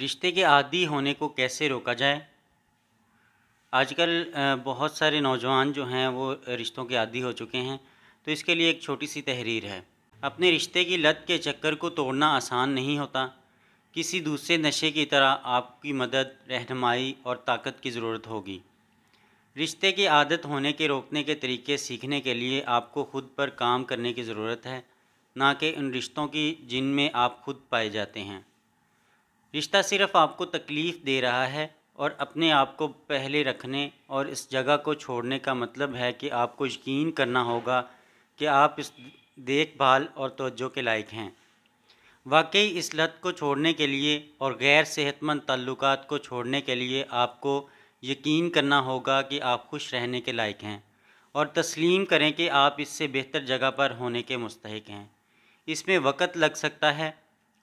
رشتے کے عادی ہونے کو کیسے روکا جائے؟ آج کل بہت سارے نوجوان جو ہیں وہ رشتوں کے عادی ہو چکے ہیں، تو اس کے لیے ایک چھوٹی سی تحریر ہے۔ اپنے رشتے کی لت کے چکر کو توڑنا آسان نہیں ہوتا۔ کسی دوسرے نشے کی طرح آپ کی مدد، رہنمائی اور طاقت کی ضرورت ہوگی۔ رشتے کی عادت ہونے کے روکنے کے طریقے سیکھنے کے لیے آپ کو خود پر کام کرنے کی ضرورت ہے، نہ کہ ان رشتوں کی جن میں آپ خود پائے جاتے ہیں۔ رشتہ صرف آپ کو تکلیف دے رہا ہے، اور اپنے آپ کو پہلے رکھنے اور اس جگہ کو چھوڑنے کا مطلب ہے کہ آپ کو یقین کرنا ہوگا کہ آپ اس دیکھ بھال اور توجہ کے لائق ہیں۔ واقعی اس لت کو چھوڑنے کے لیے اور غیر صحت مند تعلقات کو چھوڑنے کے لیے آپ کو یقین کرنا ہوگا کہ آپ خوش رہنے کے لائق ہیں، اور تسلیم کریں کہ آپ اس سے بہتر جگہ پر ہونے کے مستحق ہیں۔ اس میں وقت لگ سکتا ہے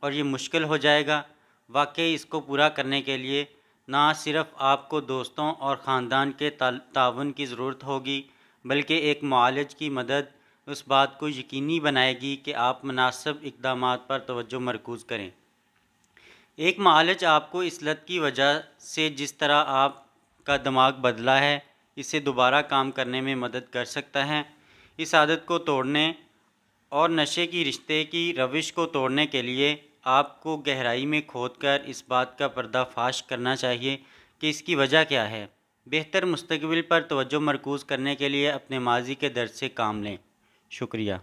اور یہ مشکل ہو جائے گا۔ واقعی اس کو پورا کرنے کے لیے نہ صرف آپ کو دوستوں اور خاندان کے تعاون کی ضرورت ہوگی، بلکہ ایک معالج کی مدد اس بات کو یقینی بنائے گی کہ آپ مناسب اقدامات پر توجہ مرکوز کریں۔ ایک معالج آپ کو اس لت کی وجہ سے جس طرح آپ کا دماغ بدلا ہے، اسے دوبارہ کام کرنے میں مدد کر سکتا ہے۔ اس عادت کو توڑنے اور نشے کی رشتے کی روش کو توڑنے کے لیے آپ کو گہرائی میں کھود کر اس بات کا پردہ فاش کرنا چاہیے کہ اس کی وجہ کیا ہے۔ بہتر مستقبل پر توجہ مرکوز کرنے کے لیے اپنے ماضی کے درد سے کام لیں۔ شکریہ۔